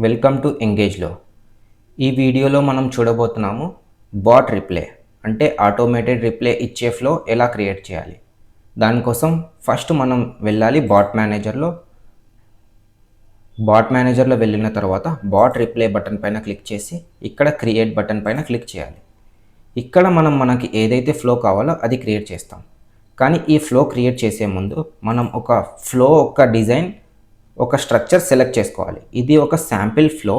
Welcome to ఎంగేజ్లో. ఈ వీడియోలో మనం చూడబోతున్నాము బాట్ రిప్లై అంటే ఆటోమేటెడ్ రిప్లై ఇచ్చే ఫ్లో ఎలా క్రియేట్ చేయాలి. దానికోసం ఫస్ట్ మనం వెళ్ళాలి బాట్ మేనేజర్లో వెళ్ళిన తర్వాత బాట్ రిప్లై బటన్ పైన క్లిక్ చేసి ఇక్కడ క్రియేట్ బటన్ పైన క్లిక్ చేయాలి. ఇక్కడ మనకి ఏదైతే ఫ్లో కావాలో అది క్రియేట్ చేస్తాం. కానీ ఈ ఫ్లో క్రియేట్ చేసే ముందు మనం ఒక డిజైన్ ఒక స్ట్రక్చర్ సెలెక్ట్ చేసుకోవాలి. ఇది ఒక శాంపిల్ ఫ్లో.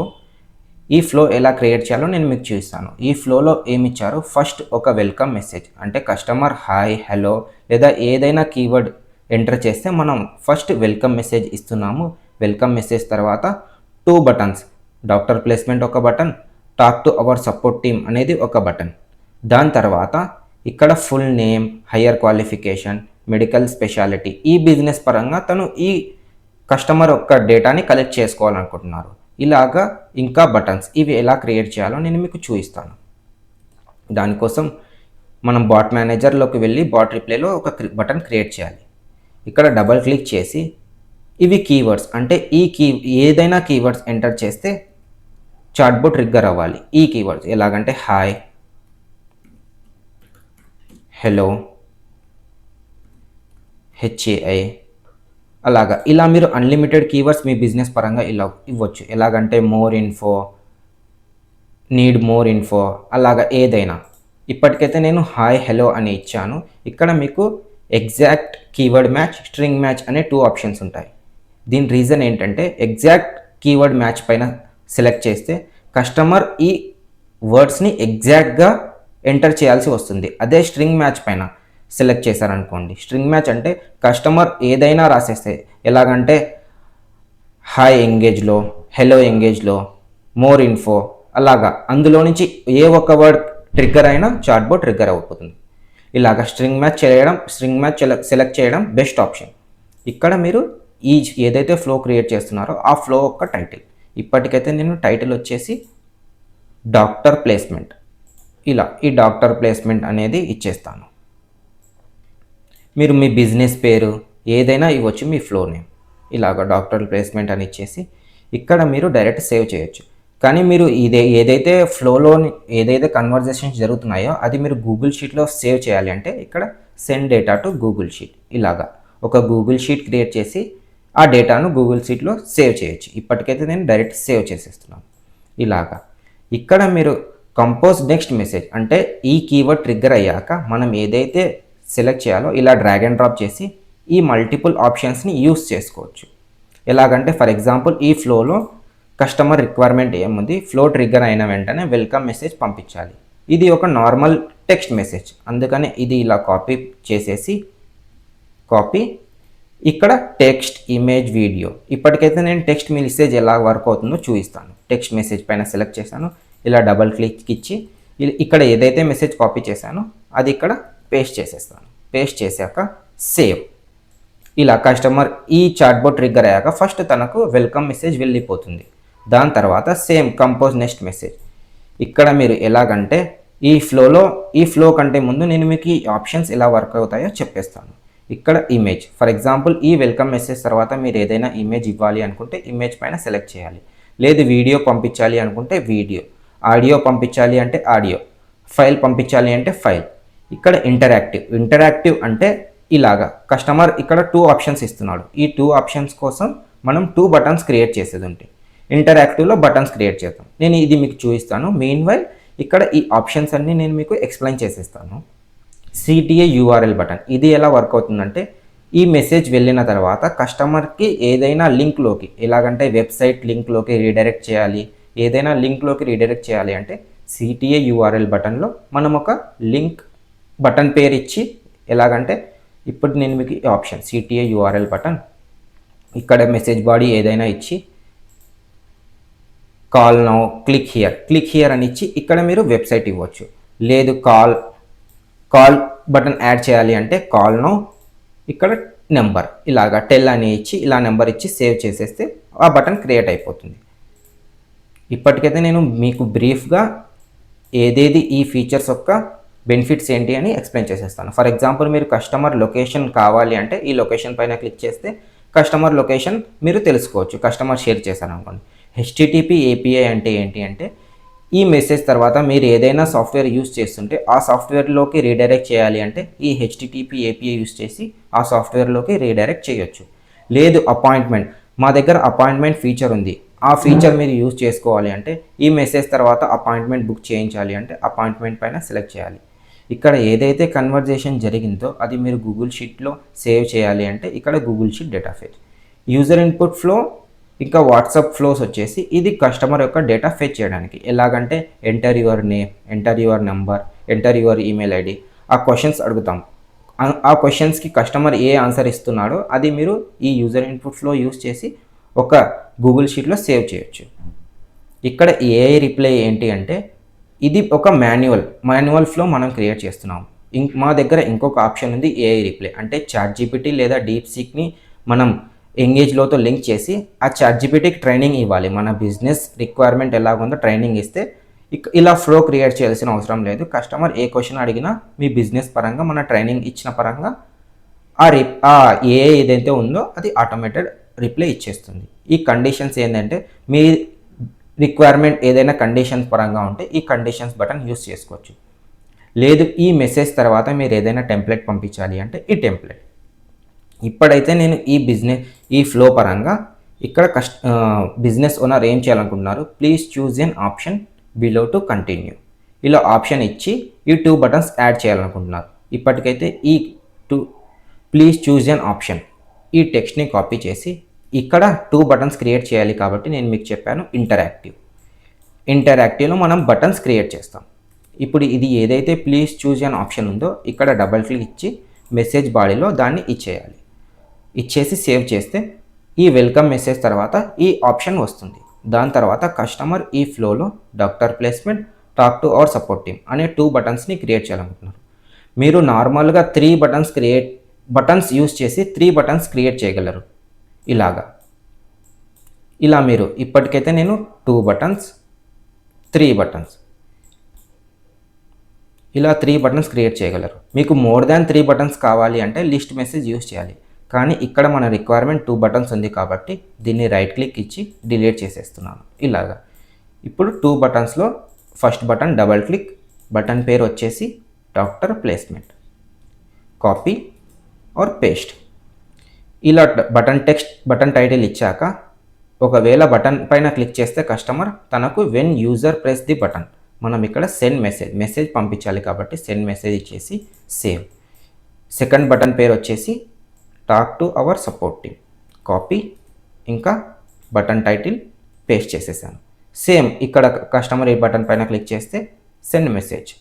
ఈ ఫ్లో ఎలా క్రియేట్ చేయాలో నేను మీకు చూపిస్తాను. ఈ ఫ్లోలో ఏమి ఇచ్చారు, ఫస్ట్ ఒక వెల్కమ్ మెసేజ్ అంటే కస్టమర్ హాయ్ హలో లేదా ఏదైనా కీవర్డ్ ఎంటర్ చేస్తే మనం ఫస్ట్ వెల్కమ్ మెసేజ్ ఇస్తున్నాము. వెల్కమ్ మెసేజ్ తర్వాత 2 బటన్స్, డాక్టర్ ప్లేస్మెంట్ ఒక button, talk to our support team అనేది ఒక బటన్. దాని తర్వాత ఇక్కడ full name, higher qualification, medical speciality, ఈ బిజినెస్ పరంగా తను ఈ కస్టమర్ యొక్క డేటాని కలెక్ట్ చేసుకోవాలనుకుంటున్నారు. ఇలాగా ఇంకా బటన్స్, ఇవి ఎలా క్రియేట్ చేయాలో నేను మీకు చూపిస్తాను. దానికోసం మనం బాట్ మేనేజర్లోకి వెళ్ళి బాట్ రిప్లైలో ఒక బటన్ క్రియేట్ చేయాలి. ఇక్కడ డబల్ క్లిక్ చేసి ఇవి కీవర్డ్స్ అంటే ఏదైనా కీవర్డ్స్ ఎంటర్ చేస్తే చాట్బోట్ ట్రిగ్గర్ అవ్వాలి. ఈ కీవర్డ్స్ ఎలాగంటే హాయ్, హలో, హెచ్ఏఐ, అలాగా ఇలా మీరు అన్లిమిటెడ్ కీవర్డ్స్ మీ బిజినెస్ పరంగా ఇలా ఇవ్వచ్చు. ఎలాగంటే more info, need more info, అలాగా ఏదైనా. ఇప్పటికైతే నేను హాయ్ హలో అని ఇచ్చాను. ఇక్కడ మీకు exact keyword match, string match అనే 2 ఆప్షన్స్ ఉంటాయి. దీని రీజన్ ఏంటంటే ఎగ్జాక్ట్ కీవర్డ్ మ్యాచ్ పైన సెలెక్ట్ చేస్తే కస్టమర్ ఈ వర్డ్స్ని ఎగ్జాక్ట్గా ఎంటర్ చేయాల్సి వస్తుంది. అదే స్ట్రింగ్ మ్యాచ్ పైన సెలెక్ట్ చేశారనుకోండి, స్ట్రింగ్ మ్యాచ్ అంటే కస్టమర్ ఏదైనా రాసేస్తే ఎలాగంటే హాయ్ ఎంగేజ్లో, హలో ఎంగేజ్లో, మోర్ ఇన్ఫో, అలాగా అందులో నుంచి ఏ ఒక్క వర్డ్ ట్రిగ్గర్ అయినా చాట్బోట్ ట్రిగ్గర్ అయిపోతుంది. ఇలాగ స్ట్రింగ్ మ్యాచ్ సెలెక్ట్ చేయడం బెస్ట్ ఆప్షన్. ఇక్కడ మీరు ఏదైతే ఫ్లో క్రియేట్ చేస్తున్నారో ఆ ఫ్లో యొక్క టైటిల్, ఇప్పటికైతే నేను టైటిల్ వచ్చేసి డాక్టర్ ప్లేస్మెంట్, ఇలా ఈ డాక్టర్ ప్లేస్మెంట్ అనేది ఇచ్చేస్తాను. మీరు మీ బిజినెస్ పేరు ఏదైనా ఇవ్వచ్చు, మీ ఫ్లో నేమ్. ఇలాగ డాక్టర్ ప్లేస్మెంట్ అని ఇచ్చేసి ఇక్కడ మీరు డైరెక్ట్ సేవ్ చేయొచ్చు. కానీ మీరు ఏదైతే ఫ్లోలో ఏదైతే కన్వర్జేషన్స్ జరుగుతున్నాయో అది మీరు గూగుల్ షీట్లో సేవ్ చేయాలి అంటే ఇక్కడ send data to Google sheet, ఇలాగా ఒక గూగుల్ షీట్ క్రియేట్ చేసి ఆ డేటాను గూగుల్ షీట్లో సేవ్ చేయొచ్చు. ఇప్పటికైతే నేను డైరెక్ట్ సేవ్ చేసేస్తున్నాను. ఇలాగా ఇక్కడ మీరు కంపోజ్ నెక్స్ట్ మెసేజ్ అంటే ఈ కీవర్డ్ ట్రిగ్గర్ అయ్యాక మనం ఏదైతే సెలెక్ట్ చేయాలో ఇలా డ్రాగ్ అండ్ డ్రాప్ చేసి ఈ మల్టిపుల్ ఆప్షన్స్ని యూస్ చేసుకోవచ్చు. ఎలాగంటే ఫర్ ఎగ్జాంపుల్ ఈ ఫ్లోలో కస్టమర్ రిక్వైర్మెంట్ ఏముంది, ఫ్లో ట్రిగ్గర్ అయిన వెంటనే వెల్కమ్ మెసేజ్ పంపించాలి. ఇది ఒక నార్మల్ టెక్స్ట్ మెసేజ్, అందుకని ఇది ఇలా కాపీ చేసేసి ఇక్కడ టెక్స్ట్, ఇమేజ్, వీడియో. ఇప్పటికైతే నేను టెక్స్ట్ మెసేజ్ ఎలా వర్క్ అవుతుందో చూపిస్తాను. టెక్స్ట్ మెసేజ్ పైన సెలెక్ట్ చేశాను, ఇలా డబల్ క్లిక్ ఇచ్చి ఇక్కడ ఏదైతే మెసేజ్ కాపీ చేశానో అది ఇక్కడ పేస్ట్ చేసేస్తాను. పేస్ట్ చేశాక సేవ్. ఇలా కస్టమర్ ఈ చాట్బోట్ ట్రిగ్గర్ అయ్యాక ఫస్ట్ తనకు వెల్కమ్ మెసేజ్ వెళ్ళిపోతుంది. దాని తర్వాత సేమ్ కంపోజ్ నెక్స్ట్ మెసేజ్. ఇక్కడ మీరు ఎలాగంటే ఈ ఫ్లో కంటే ముందు నేను మీకు ఈ ఆప్షన్స్ ఎలా వర్క్ అవుతాయో చెప్పేస్తాను. ఇక్కడ ఇమేజ్, ఫర్ ఎగ్జాంపుల్ ఈ వెల్కమ్ మెసేజ్ తర్వాత మీరు ఏదైనా ఇమేజ్ ఇవ్వాలి అనుకుంటే ఇమేజ్ పైన సెలెక్ట్ చేయాలి. లేదు వీడియో పంపించాలి అనుకుంటే వీడియో, ఆడియో పంపించాలి అంటే ఆడియో, ఫైల్ పంపించాలి అంటే ఫైల్. ఇక్కడ ఇంటరాక్టివ్ అంటే ఇలాగా కస్టమర్ ఇక్కడ 2 ఆప్షన్స్ ఇస్తున్నాడు. ఈ 2 ఆప్షన్స్ కోసం మనం 2 బటన్స్ క్రియేట్ చేసేది ఉంటే ఇంటరాక్టివ్లో బటన్స్ క్రియేట్ చేద్దాం. నేను ఇది మీకు చూపిస్తాను. మెయిన్ వైల్ ఇక్కడ ఈ ఆప్షన్స్ అన్నీ నేను మీకు ఎక్స్ప్లెయిన్ చేసేస్తాను. సిటిఏ యూఆర్ఎల్ బటన్, ఇది ఎలా వర్క్ అవుతుందంటే ఈ మెసేజ్ వెళ్ళిన తర్వాత కస్టమర్కి ఏదైనా లింక్లోకి, ఎలాగంటే వెబ్సైట్ లింక్లోకి రీడైరెక్ట్ చేయాలి, ఏదైనా లింక్లోకి రీడైరెక్ట్ చేయాలి అంటే సిటిఏ యూఆర్ఎల్ బటన్లో మనం ఒక లింక్ బటన్ పేరు ఇచ్చి, ఎలాగంటే ఇప్పుడు నేను మీకు ఈ ఆప్షన్ సిటిఏ యూఆర్ఎల్ బటన్, ఇక్కడ మెసేజ్ బాడీ ఏదైనా ఇచ్చి కాల్ నౌ, క్లిక్ హియర్ అని ఇచ్చి ఇక్కడ మీరు వెబ్సైట్ ఇవ్వచ్చు. లేదు కాల్ బటన్ యాడ్ చేయాలి అంటే కాల్ నౌ, ఇక్కడ నెంబర్ ఇలాగా టెల్ అని ఇచ్చి ఇలా నెంబర్ ఇచ్చి సేవ్ చేసేస్తే ఆ బటన్ క్రియేట్ అయిపోతుంది. ఇప్పటికైతే నేను మీకు బ్రీఫ్గా ఏదేది ఈ ఫీచర్స్ యొక్క బెనిఫిట్స్ ఏంటి అని ఎక్స్ప్లెయిన్ చేసేస్తాను. ఫర్ ఎగ్జాంపుల్ మీరు కస్టమర్ లొకేషన్ కావాలి అంటే ఈ లొకేషన్ పైన క్లిక్ చేస్తే కస్టమర్ లొకేషన్ మీరు తెలుసుకోవచ్చు. కస్టమర్ షేర్ చేశారు అనుకోండి. హెచ్టిటిపి ఏపీఐ అంటే ఏంటి అంటే ఈ మెసేజ్ తర్వాత మీరు ఏదైనా సాఫ్ట్వేర్ యూస్ చేస్తుంటే ఆ సాఫ్ట్వేర్లోకి రీడైరెక్ట్ చేయాలి అంటే ఈ హెచ్టిటిపి ఏపీఐ యూస్ చేసి ఆ సాఫ్ట్వేర్లోకి రీడైరెక్ట్ చేయొచ్చు. లేదు అపాయింట్మెంట్, మా దగ్గర అపాయింట్మెంట్ ఫీచర్ ఉంది, ఆ ఫీచర్ మీరు యూజ్ చేసుకోవాలి అంటే ఈ మెసేజ్ తర్వాత అపాయింట్మెంట్ బుక్ చేయించాలి అంటే అపాయింట్మెంట్ పైన సెలెక్ట్ చేయాలి. ఇక్కడ ఏదైతే కన్వర్జేషన్ జరిగిందో అది మీరు గూగుల్ షీట్లో సేవ్ చేయాలి అంటే ఇక్కడ Google sheet data fetch. User input flow ఇంకా వాట్సాప్ ఫ్లోస్ వచ్చేసి ఇది కస్టమర్ యొక్క డేటా ఫెచ్ చేయడానికి. ఎలాగంటే enter your name, enter your number, enter your email ID, ఆ క్వశ్చన్స్ అడుగుతాం. ఆ క్వశ్చన్స్కి కస్టమర్ ఏ ఆన్సర్ ఇస్తున్నాడో అది మీరు ఈ యూజర్ ఇన్పుట్ ఫ్లో యూస్ చేసి ఒక గూగుల్ షీట్లో సేవ్ చేయొచ్చు. ఇక్కడ ఏఐ రిప్లై ఏంటి అంటే ఇది ఒక మాన్యువల్ ఫ్లో మనం క్రియేట్ చేస్తున్నాం. మా దగ్గర ఇంకొక ఆప్షన్ ఉంది ఏఐ రిప్లై అంటే చాట్‌జీపీటీ లేదా డీప్‌సీక్ని మనం ఎంగేజ్లోతో లింక్ చేసి ఆ చాట్‌జీపీటీకి ట్రైనింగ్ ఇవ్వాలి. మన బిజినెస్ రిక్వైర్మెంట్ ఎలాగుందో ట్రైనింగ్ ఇస్తే ఇలా ఫ్లో క్రియేట్ చేయాల్సిన అవసరం లేదు. కస్టమర్ ఏ క్వశ్చన్ అడిగినా మీ బిజినెస్ పరంగా మన ట్రైనింగ్ ఇచ్చిన పరంగా ఆ ఏఐ ఏదైతే ఉందో అది ఆటోమేటెడ్ రిప్లై ఇచ్చేస్తుంది. ఈ కండిషన్స్ ఏంటంటే మీ రిక్వైర్మెంట్ ఏదైనా కండిషన్స్ పరంగా ఉంటే ఈ కండిషన్స్ బటన్ యూస్ చేసుకోవచ్చు. లేదు ఈ మెసేజ్ తర్వాత మీరు ఏదైనా టెంప్లెట్ పంపించాలి అంటే ఈ టెంప్లెట్. ఇప్పుడైతే నేను ఈ ఫ్లో పరంగా ఇక్కడ బిజినెస్ ఓనర్ ఏం చేయాలనుకుంటున్నారు, please choose N option below to continue, ఇలా ఆప్షన్ ఇచ్చి ఈ 2 బటన్స్ యాడ్ చేయాలనుకుంటున్నారు. ఇప్పటికైతే ఈ ప్లీజ్ చూజ్ ఎన్ ఆప్షన్ ఈ టెక్స్ట్ని కాపీ చేసి ఇక్కడ 2 బటన్స్ క్రియేట్ చేయాలి కాబట్టి నేను మీకు చెప్పాను ఇంటరాక్టివ్లో మనం బటన్స్ క్రియేట్ చేస్తాం. ఇప్పుడు ఇది ఏదైతే ప్లీజ్ చూజ్ ఎన్ ఆప్షన్ ఉందో ఇక్కడ డబల్ క్లిక్ ఇచ్చి మెసేజ్ బాడీలో దాన్ని ఇచ్చేసి సేవ్ చేస్తే ఈ వెల్కమ్ మెసేజ్ తర్వాత ఈ ఆప్షన్ వస్తుంది. దాని తర్వాత కస్టమర్ ఈ ఫ్లోలో doctor placement, talk to our support team అనే 2 బటన్స్ని క్రియేట్ చేయాలనుకుంటున్నారు. మీరు నార్మల్గా 3 బటన్స్ యూస్ చేసి 3 బటన్స్ క్రియేట్ చేయగలరు. ఇలా మీరు ఇప్పటికైతే నేను 2 బటన్స్ 3 బటన్స్ ఇలా 3 బటన్స్ క్రియేట్ చేయగలరు. మీకు మోర్ దాన్ 3 బటన్స్ కావాలి అంటే లిస్ట్ మెసేజ్ యూస్ చేయాలి. కానీ ఇక్కడ మన రిక్వైర్మెంట్ 2 బటన్స్ ఉంది కాబట్టి దీన్ని రైట్ క్లిక్ ఇచ్చి డిలీట్ చేసేస్తున్నాను. ఇప్పుడు 2 బటన్స్లో first button double click, button పేరు వచ్చేసి doctor placement, copy or paste. ఇలా బటన్ టైటిల్ ఇచ్చాక ఒకవేళ బటన్ పైన క్లిక్ చేస్తే కస్టమర్ తనకు when user press the button మనం ఇక్కడ సెండ్ మెసేజ్ పంపించాలి కాబట్టి సెండ్ మెసేజ్ ఇచ్చేసి సేవ్. సెకండ్ బటన్ పేరు వచ్చేసి talk to our support team, copy ఇంకా బటన్ టైటిల్ పేస్ట్ చేసేసాను. సేమ్ ఇక్కడ కస్టమర్ ఈ బటన్ పైన క్లిక్ చేస్తే సెండ్ మెసేజ్.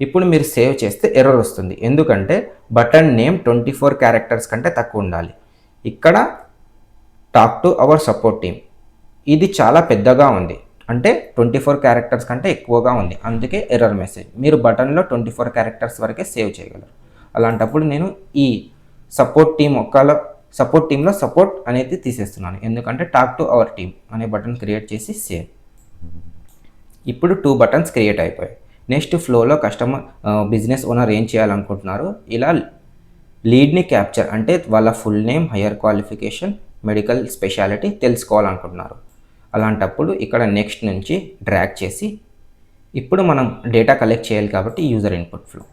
ఇప్పుడు మీరు సేవ్ చేస్తే ఎర్రర్ వస్తుంది, ఎందుకంటే బటన్ నేమ్ 24 క్యారెక్టర్స్ కంటే తక్కువ ఉండాలి. ఇక్కడ talk to our support team ఇది చాలా పెద్దగా ఉంది, అంటే 24 క్యారెక్టర్స్ కంటే ఎక్కువగా ఉంది, అందుకే ఎర్రర్ మెసేజ్. మీరు బటన్లో 24 క్యారెక్టర్స్ వరకే సేవ్ చేయగలరు. అలాంటప్పుడు నేను ఈ సపోర్ట్ టీంలో సపోర్ట్ అనేది తీసేస్తున్నాను, ఎందుకంటే టాక్ టు అవర్ టీమ్ అనే బటన్ క్రియేట్ చేసి సేవ్. ఇప్పుడు 2 బటన్స్ క్రియేట్ అయిపోయాయి. నెక్స్ట్ ఫ్లోలో బిజినెస్ ఓనర్ ఏం చేయాలనుకుంటున్నారు, ఇలా లీడ్ని క్యాప్చర్ అంటే వాళ్ళ full name, higher qualification, medical speciality తెలుసుకోవాలనుకుంటున్నారు. అలాంటప్పుడు ఇక్కడ నెక్స్ట్ నుంచి డ్రాగ్ చేసి ఇప్పుడు మనం డేటా కలెక్ట్ చేయాలి కాబట్టి యూజర్ ఇన్పుట్ ఫ్లో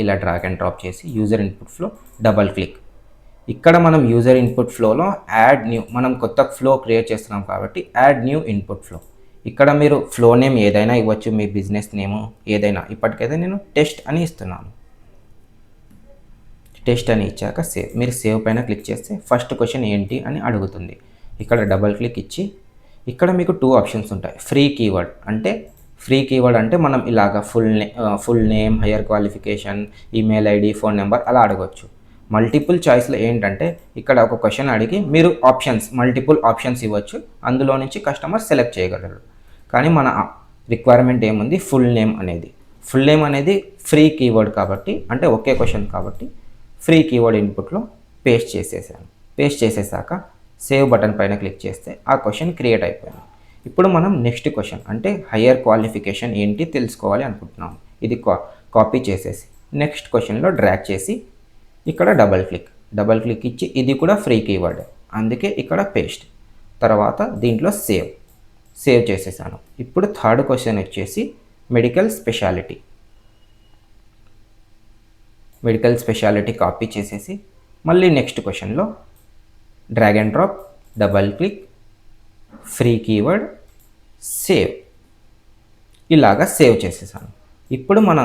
ఇలా డ్రాగ్ అండ్ డ్రాప్ చేసి user input flow double click. ఇక్కడ మనం యూజర్ ఇన్పుట్ ఫ్లోలో యాడ్ న్యూ, మనం కొత్త ఫ్లో క్రియేట్ చేస్తున్నాం కాబట్టి యాడ్ న్యూ ఇన్పుట్ ఫ్లో. ఇక్కడ మీరు ఫ్లో నేమ్ ఏదైనా ఇవ్వచ్చు, మీ బిజినెస్ నేమ్ ఏదైనా. ఇప్పటికైతే నేను టెస్ట్ అని ఇస్తున్నాను. టెస్ట్ అని ఇచ్చాక సేవ్. మీరు సేవ్ పైన క్లిక్ చేస్తే ఫస్ట్ క్వశ్చన్ ఏంటి అని అడుగుతుంది. ఇక్కడ డబల్ క్లిక్ ఇచ్చి ఇక్కడ మీకు 2 ఆప్షన్స్ ఉంటాయి. ఫ్రీ కీవర్డ్ అంటే మనం ఇలాగా full name, higher qualification, email ID, phone number అలా అడగవచ్చు. మల్టిపుల్ చాయిస్లో ఏంటంటే ఇక్కడ ఒక క్వశ్చన్ అడిగి మీరు మల్టిపుల్ ఆప్షన్స్ ఇవ్వచ్చు, అందులో నుంచి కస్టమర్ సెలెక్ట్ చేయగలరు. కానీ మన రిక్వైర్మెంట్ ఏముంది, ఫుల్ నేమ్ అనేది ఫ్రీ కీవర్డ్ కాబట్టి, అంటే ఒకే క్వశ్చన్ కాబట్టి ఫ్రీ కీవర్డ్ ఇన్పుట్లో పేస్ట్ చేసేసాక సేవ్ బటన్ పైన క్లిక్ చేస్తే ఆ క్వశ్చన్ క్రియేట్ అయిపోయింది. ఇప్పుడు మనం నెక్స్ట్ క్వశ్చన్ అంటే హయ్యర్ క్వాలిఫికేషన్ ఏంటి తెలుసుకోవాలి అనుకుంటున్నాం. ఇది కాపీ చేసేసి నెక్స్ట్ క్వశ్చన్లో డ్రాగ్ చేసి ఇక్కడ డబల్ క్లిక్ ఇచ్చి ఇది కూడా ఫ్రీ కీవర్డ్, అందుకే ఇక్కడ పేస్ట్. తర్వాత దీంట్లో సేవ్. సేవ్ చేసేసాను. ఇప్పుడు థర్డ్ క్వశ్చన్ వచ్చేసి మెడికల్ స్పెషాలిటీ కాపీ చేసేసి మళ్ళీ నెక్స్ట్ క్వశ్చన్లో drag and drop, double click, free keyword, save, ఇలాగా సేవ్ చేసేసాను. ఇప్పుడు మన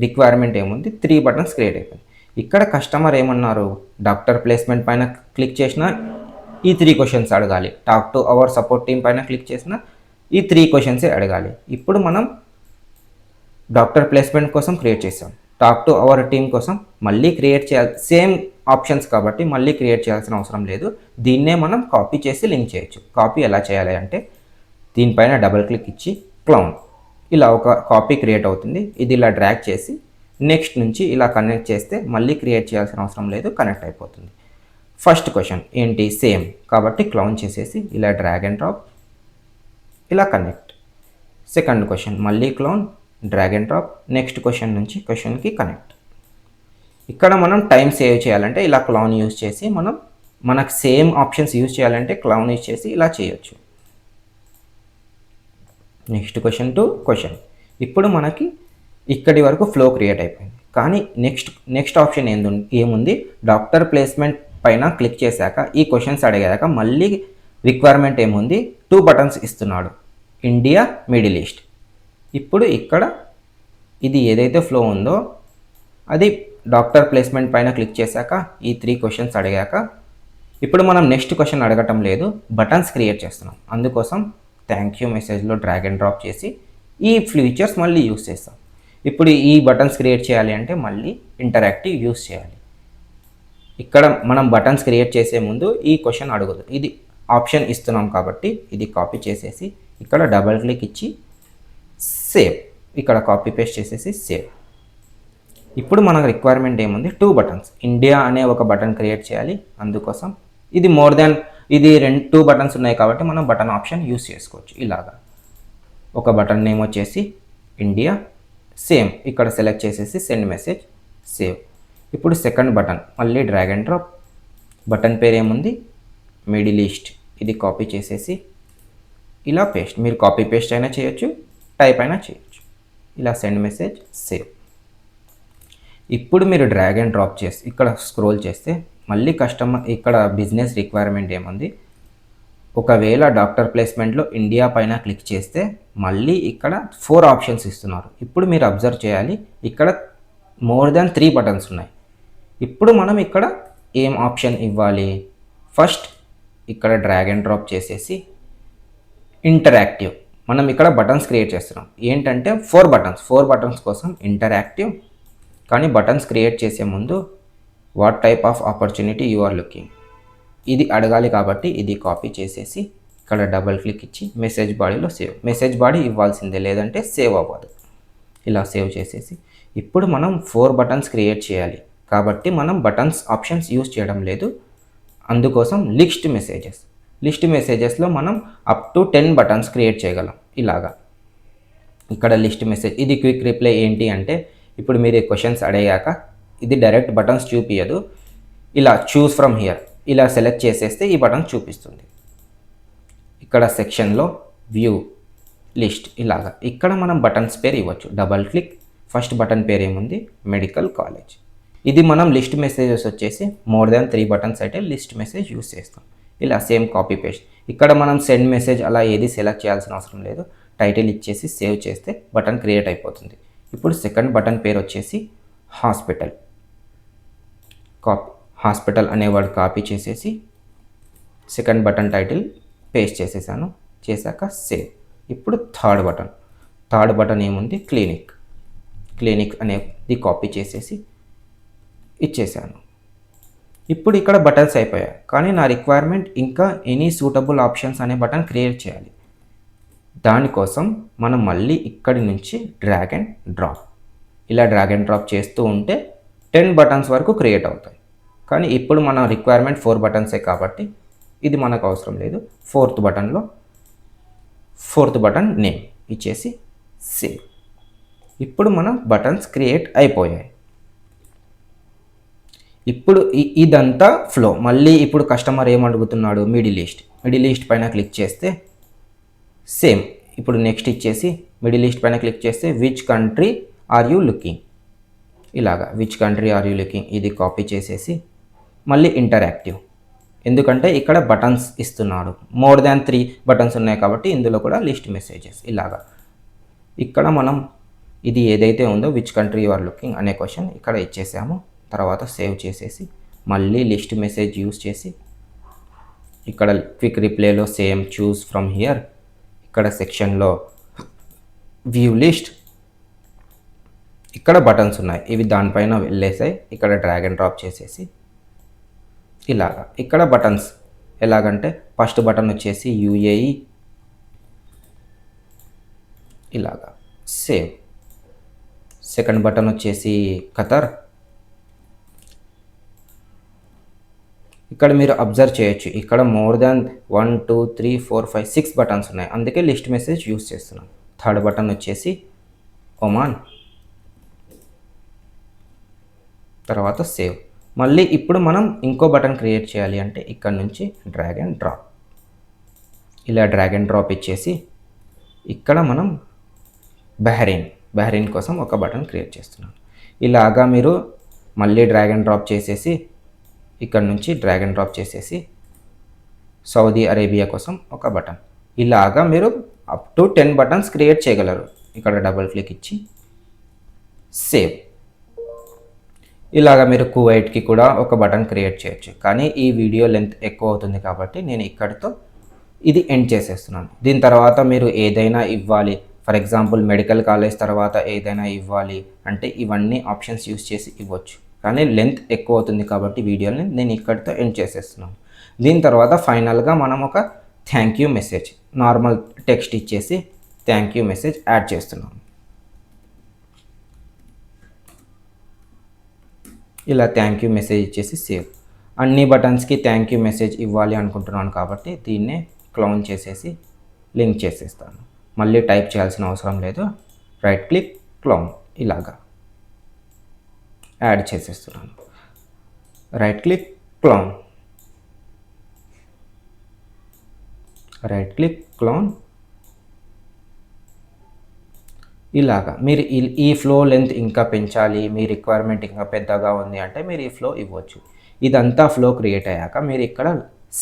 రిక్వైర్మెంట్ ఏముంది, 3 బటన్స్ క్రియేట్ అయిపోయింది. ఇక్కడ కస్టమర్ ఏమన్నారు, డాక్టర్ ప్లేస్మెంట్ పైన క్లిక్ చేసిన ఈ 3 క్వశ్చన్స్ అడగాలి, talk to our support team పైన క్లిక్ చేసిన ఈ 3 క్వశ్చన్సే అడగాలి. ఇప్పుడు మనం డాక్టర్ ప్లేస్మెంట్ కోసం క్రియేట్ చేసాం, టాక్ టు అవర్ టీమ్ కోసం మళ్ళీ క్రియేట్ చేయాలి. సేమ్ ఆప్షన్స్ కాబట్టి మళ్ళీ క్రియేట్ చేయాల్సిన అవసరం లేదు. దీన్నే మనం కాపీ చేసి లింక్ చేయొచ్చు. కాపీ ఎలా చేయాలి అంటే దీనిపైన డబుల్ క్లిక్ ఇచ్చి క్లౌన్, ఇలా ఒక కాపీ క్రియేట్ అవుతుంది. ఇది ఇలా డ్రాగ్ చేసి నెక్స్ట్ నుంచి ఇలా కనెక్ట్ చేస్తే మళ్ళీ క్రియేట్ చేయాల్సిన అవసరం లేదు, కనెక్ట్ అయిపోతుంది. ఫస్ట్ క్వశ్చన్ ఏంటి, సేమ్ కాబట్టి క్లౌన్ చేసేసి ఇలా డ్రాగ్ అండ్ డ్రాప్, ఇలా కనెక్ట్. సెకండ్ క్వశ్చన్ మళ్ళీ clown, drag and drop, next question నుంచి క్వశ్చన్కి కనెక్ట్. ఇక్కడ మనం టైం సేవ్ చేయాలంటే ఇలా క్లౌన్ యూజ్ చేసి, మనకు సేమ్ ఆప్షన్స్ యూజ్ చేయాలంటే క్లౌన్ యూజ్ చేసి ఇలా చేయొచ్చు. Next question to question. ఇప్పుడు మనకి ఇక్కడి వరకు ఫ్లో క్రియేట్ అయిపోయింది. కానీ నెక్స్ట్ ఆప్షన్ ఏముంది, డాక్టర్ ప్లేస్మెంట్ పైన క్లిక్ చేశాక ఈ క్వశ్చన్స్ అడిగాక మళ్ళీ రిక్వైర్మెంట్ ఏముంది, 2 బటన్స్ ఇస్తున్నాడు, ఇండియా, మిడిల్ ఈస్ట్. ఇప్పుడు ఇక్కడ ఇది ఏదైతే ఫ్లో ఉందో అది డాక్టర్ ప్లేస్మెంట్ పైన క్లిక్ చేశాక ఈ 3 క్వశ్చన్స్ అడిగాక ఇప్పుడు మనం నెక్స్ట్ క్వశ్చన్ అడగటం లేదు, బటన్స్ క్రియేట్ చేస్తున్నాం. అందుకోసం థ్యాంక్ యూ మెసేజ్లో డ్రాగ్ అండ్ డ్రాప్ చేసి ఈ ఫీచర్స్ మళ్ళీ యూస్ చేస్తాం. ఇప్పుడు ఈ బటన్స్ క్రియేట్ చేయాలి అంటే మళ్ళీ ఇంటరాక్టివ్ యూస్ చేయాలి. ఇక్కడ మనం బటన్స్ క్రియేట్ చేసే ముందు ఈ క్వశ్చన్ అడగదు, ఇది ఆప్షన్ ఇస్తున్నాం కాబట్టి ఇది కాపీ చేసేసి ఇక్కడ డబల్ క్లిక్ ఇచ్చి సేవ్, ఇక్కడ కాపీ పేస్ట్ చేసేసి సేవ్. ఇప్పుడు మనకు రిక్వైర్మెంట్ ఏముంది, 2 బటన్స్, ఇండియా అనే ఒక బటన్ క్రియేట్ చేయాలి. అందుకోసం ఇది ఇది 2 బటన్స్ ఉన్నాయి కాబట్టి మనం బటన్ ఆప్షన్ యూస్ చేసుకోవచ్చు. ఇలాగా ఒక బటన్ నేమ్ వచ్చేసి ఇండియా, సేమ్ ఇక్కడ సెలెక్ట్ చేసేసి సెండ్ మెసేజ్, సేవ్. ఇప్పుడు సెకండ్ బటన్ మళ్ళీ డ్రాగ్ అండ్ డ్రాప్, బటన్ పేరు ఏముంది, మిడిల్ ఈస్ట్, ఇది కాపీ చేసేసి ఇలా పేస్ట్. మీరు కాపీ పేస్ట్ అయినా చేయొచ్చు, టైప్ అయినా చేయొచ్చు. ఇలా సెండ్ మెసేజ్, సేవ్. ఇప్పుడు మీరు డ్రాగ్ అండ్ డ్రాప్ చేసి ఇక్కడ స్క్రోల్ చేస్తే మళ్ళీ కస్టమర్ ఇక్కడ బిజినెస్ రిక్వైర్మెంట్ ఏముంది, ఒకవేళ డాక్టర్ ప్లేస్మెంట్లో ఇండియా పైన క్లిక్ చేస్తే మళ్ళీ ఇక్కడ 4 ఆప్షన్స్ ఇస్తున్నారు. ఇప్పుడు మీరు అబ్జర్వ్ చేయాలి, ఇక్కడ మోర్ దాన్ 3 బటన్స్ ఉన్నాయి. ఇప్పుడు మనం ఇక్కడ ఏం ఆప్షన్ ఇవ్వాలి, ఫస్ట్ ఇక్కడ డ్రాగ్ అండ్ డ్రాప్ చేసేసి ఇంటరాక్టివ్, మనం ఇక్కడ బటన్స్ క్రియేట్ చేస్తున్నాం. ఏంటంటే 4 బటన్స్ కోసం ఇంటరాక్టివ్. కానీ బటన్స్ క్రియేట్ చేసే ముందు what type of opportunity you are looking, ఇది అడగాలి కాబట్టి ఇది కాపీ చేసేసి ఇక్కడ డబల్ క్లిక్ ఇచ్చి మెసేజ్ బాడీలో సేవ్. మెసేజ్ బాడీ ఇవ్వాల్సిందే, లేదంటే సేవ్ అవ్వదు. ఇలా సేవ్ చేసేసి ఇప్పుడు మనం 4 బటన్స్ క్రియేట్ చేయాలి కాబట్టి మనం బటన్స్ ఆప్షన్స్ యూజ్ చేయడం లేదు. అందుకోసం లిస్ట్ మెసేజెస్లో మనం అప్ టు 10 బటన్స్ క్రియేట్ చేయగలం. ఇలాగా ఇక్కడ లిస్ట్ మెసేజ్, ఇది క్విక్ రిప్లై. ఏంటి అంటే ఇప్పుడు మీరు క్వశ్చన్స్ అడిగాక ఇది డైరెక్ట్ బటన్స్ చూపించదు, ఇలా చూస్ ఫ్రమ్ హియర్ ఇలా సెలెక్ట్ చేసేస్తే ఈ బటన్ చూపిస్తుంది. ఇక్కడ సెక్షన్లో వ్యూ లిస్ట్, ఇలాగా ఇక్కడ మనం బటన్స్ పేరు ఇవ్వచ్చు. డబల్ క్లిక్, ఫస్ట్ బటన్ పేరు ఏముంది, మెడికల్ కాలేజ్. ఇది మనం లిస్ట్ మెసేజెస్ వచ్చేసి మోర్ దాన్ 3 బటన్స్ అయితే లిస్ట్ మెసేజ్ యూస్ చేస్తాం. ఇలా సేమ్ కాపీ పేస్ట్. ఇక్కడ మనం సెండ్ మెసేజ్ అలా ఏది సెలెక్ట్ చేయాల్సిన అవసరం లేదు, టైటిల్ ఇచ్చేసి సేవ్ చేస్తే బటన్ క్రియేట్ అయిపోతుంది. ఇప్పుడు సెకండ్ బటన్ పేరు వచ్చేసి హాస్పిటల్ అనే వర్డ్ కాపీ చేసేసి సెకండ్ బటన్ టైటిల్ పేస్ట్ చేసేసాను. చేశాక సేవ్. ఇప్పుడు థర్డ్ బటన్ ఏముంది, క్లినిక్ అనేది కాపీ చేసేసి ఇచ్చేసాను. ఇప్పుడు ఇక్కడ బటన్స్ అయిపోయాయి. కానీ నా రిక్వైర్మెంట్ ఇంకా ఎనీ సూటబుల్ ఆప్షన్స్ అనే బటన్ క్రియేట్ చేయాలి. దానికోసం మనం మళ్ళీ ఇక్కడి నుంచి డ్రాగ్ అండ్ డ్రాప్, ఇలా డ్రాగ్ అండ్ డ్రాప్ చేస్తూ ఉంటే 10 బటన్స్ వరకు క్రియేట్ అవుతాయి. కానీ ఇప్పుడు మన రిక్వైర్మెంట్ 4 బటన్సే కాబట్టి ఇది మనకు అవసరం లేదు. ఫోర్త్ బటన్ నేమ్ ఇచ్చేసి సేవ్. ఇప్పుడు మన బటన్స్ క్రియేట్ అయిపోయాయి. ఇప్పుడు ఇదంతా ఫ్లో. మళ్ళీ ఇప్పుడు కస్టమర్ ఏమడుగుతున్నాడు, మిడిల్ ఈస్ట్ పైన క్లిక్ చేస్తే సేమ్ ఇప్పుడు నెక్స్ట్ ఇచ్చేసి మిడిల్ ఈస్ట్ పైన క్లిక్ చేస్తే which country are you looking, ఇలాగా which country are you looking ఇది కాపీ చేసేసి మళ్ళీ ఇంటరాక్టివ్, ఎందుకంటే ఇక్కడ బటన్స్ ఇస్తున్నాడు, మోర్ దాన్ 3 బటన్స్ ఉన్నాయి కాబట్టి ఇందులో కూడా లిస్ట్ మెసేజెస్ ఇలాగా. ఇక్కడ మనం ఇది ఏదైతే ఉందో which country you are looking అనే క్వశ్చన్ ఇక్కడ ఇచ్చేసాము. తర్వాత సేవ్ చేసేసి మళ్ళీ లిస్ట్ మెసేజ్ యూస్ చేసి ఇక్కడ క్విక్ రిప్లేలో సేమ్ చూస్ ఫ్రమ్ హియర్, ఇక్కడ సెక్షన్లో వ్యూ లిస్ట్, ఇక్కడ బటన్స్ ఉన్నాయి ఇవి దానిపైన వెళ్ళేసాయి. ఇక్కడ డ్రాగ్ అండ్ డ్రాప్ చేసేసి ఇలాగా ఇక్కడ బటన్స్ ఎలాగంటే ఫస్ట్ బటన్ వచ్చేసి యూఏఈ, ఇలాగా సేవ్. సెకండ్ బటన్ వచ్చేసి ఖతర్. ఇక్కడ మీరు అబ్జర్వ్ చేయొచ్చు ఇక్కడ మోర్ దాన్ 1 2 3 4 5 6 బటన్స్ ఉన్నాయి, అందుకే లిస్ట్ మెసేజ్ యూస్ చేస్తున్నాం. థర్డ్ బటన్ వచ్చేసి ఒమాన్, తర్వాత సేవ్. మళ్ళీ ఇప్పుడు మనం ఇంకో బటన్ క్రియేట్ చేయాలి అంటే ఇక్కడ నుంచి డ్రాగ్ అండ్ డ్రాప్, ఇలా డ్రాగ్ అండ్ డ్రాప్ ఇచ్చేసి ఇక్కడ మనం బహ్రెయిన్ కోసం ఒక బటన్ క్రియేట్ చేస్తున్నాం. ఇలాగా మీరు మళ్ళీ డ్రాగ్ అండ్ డ్రాప్ చేసేసి ఇక్కడ నుంచి డ్రాగ్ అండ్ డ్రాప్ చేసేసి సౌదీ అరేబియా కోసం ఒక బటన్, ఇలాగా మీరు అప్ టు 10 బటన్స్ క్రియేట్ చేయగలరు. ఇక్కడ డబుల్ క్లిక్ ఇచ్చి సేవ్. ఇలాగా మీరు కువైట్కి కూడా ఒక బటన్ క్రియేట్ చేయొచ్చు, కానీ ఈ వీడియో లెంత్ ఎక్కువ అవుతుంది కాబట్టి నేను ఇక్కడితో ఇది ఎండ్ చేసేస్తున్నాను. దీని తర్వాత మీరు ఏదైనా ఇవ్వాలి, ఫర్ ఎగ్జాంపుల్ మెడికల్ కాలేజ్ తర్వాత ఏదైనా ఇవ్వాలి అంటే ఇవన్నీ ఆప్షన్స్ యూస్ చేసి ఇవ్వచ్చు, కానీ లెంత్ ఎక్కువ అవుతుంది కాబట్టి వీడియోని నేను ఇక్కడితో ఎండ్ చేసేస్తున్నాను. దీని తర్వాత ఫైనల్గా మనం ఒక thank you message normal text ఇచ్చేసి థ్యాంక్ యూ మెసేజ్ యాడ్ చేస్తున్నాం. ఇలా థ్యాంక్ యూ మెసేజ్ ఇచ్చేసి సేవ్. అన్ని బటన్స్కి థ్యాంక్ యూ మెసేజ్ ఇవ్వాలి అనుకుంటున్నాను కాబట్టి దీన్నే క్లోన్ చేసేసి లింక్ చేసేస్తాను. మళ్ళీ టైప్ చేయాల్సిన అవసరం లేదు, రైట్ క్లిక్ క్లోన్ ఇలాగా యాడ్ చేసేస్తున్నాను. Right click clone, right click clone, ఇలాగా మీరు ఈ ఫ్లో లెంత్ ఇంకా పెంచాలి, మీ రిక్వైర్మెంట్ ఇంకా పెద్దగా ఉంది అంటే మీరు ఈ ఫ్లో ఇవ్వచ్చు. ఇదంతా ఫ్లో క్రియేట్ అయ్యాక మీరు ఇక్కడ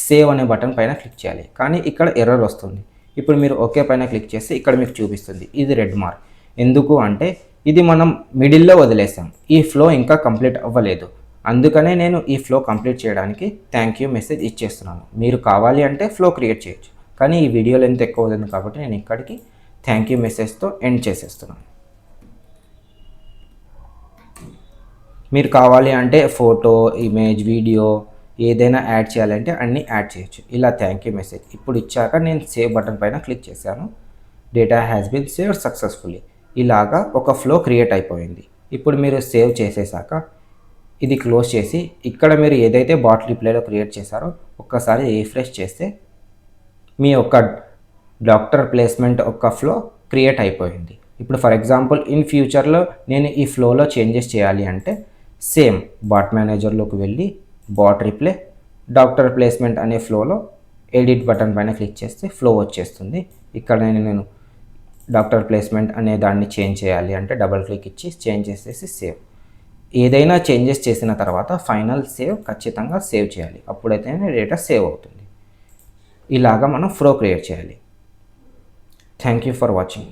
సేవ్ అనే బటన్ పైన క్లిక్ చేయాలి, కానీ ఇక్కడ ఎర్రర్ వస్తుంది. ఇప్పుడు మీరు ఓకే పైన క్లిక్ చేస్తే ఇక్కడ మీకు చూపిస్తుంది ఇది రెడ్ మార్క్. ఎందుకు అంటే ఇది మనం మిడిల్లో వదిలేసాం, ఈ ఫ్లో ఇంకా కంప్లీట్ అవ్వలేదు, అందుకనే నేను ఈ ఫ్లో కంప్లీట్ చేయడానికి థ్యాంక్ యూ మెసేజ్ ఇచ్చేస్తున్నాను. మీరు కావాలి అంటే ఫ్లో క్రియేట్ చేయొచ్చు, కానీ ఈ వీడియో లెంత్ ఎక్కువ అవుతుంది కాబట్టి నేను ఇక్కడికి థ్యాంక్ యూ మెసేజ్తో ఎండ్ చేసేస్తున్నాను. మీరు కావాలి అంటే ఫోటో, ఇమేజ్, వీడియో ఏదైనా యాడ్ చేయాలంటే అన్నీ యాడ్ చేయొచ్చు. ఇలా థ్యాంక్ యూ మెసేజ్ ఇప్పుడు ఇచ్చాక నేను సేవ్ బటన్ పైన క్లిక్ చేశాను. Data has been saved successfully, ఇలాగా ఒక ఫ్లో క్రియేట్ అయిపోయింది. ఇప్పుడు మీరు సేవ్ చేసేసాక ఇది క్లోజ్ చేసి ఇక్కడ మీరు ఏదైతే బాట్ రిప్లేలో క్రియేట్ చేశారో ఒక్కసారి రిఫ్రెష్ చేస్తే మీ యొక్క డాక్టర్ ప్లేస్మెంట్ ఒక ఫ్లో క్రియేట్ అయిపోయింది. ఇప్పుడు ఫర్ ఎగ్జాంపుల్ ఇన్ ఫ్యూచర్లో నేను ఈ ఫ్లోలో చేంజెస్ చేయాలి అంటే సేమ్ బాట్ మేనేజర్లోకి వెళ్ళి బాట్ రిప్లే డాక్టర్ ప్లేస్మెంట్ అనే ఫ్లోలో ఎడిట్ బటన్ పైన క్లిక్ చేస్తే ఫ్లో వచ్చేస్తుంది. ఇక్కడ నేను డాక్టర్ ప్లేస్మెంట్ అనే దాన్ని చేంజ్ చేయాలి అంటే డబుల్ క్లిక్ ఇచ్చి చేంజ్ చేసేసి సేవ్. ఏదైనా చేంజెస్ చేసిన తర్వాత ఫైనల్ సేవ్ ఖచ్చితంగా సేవ్ చేయాలి, అప్పుడైతేనే డేటా సేవ్ అవుతుంది. ఇలాగా మనం ఫ్లో క్రియేట్ చేయాలి. Thank you for watching.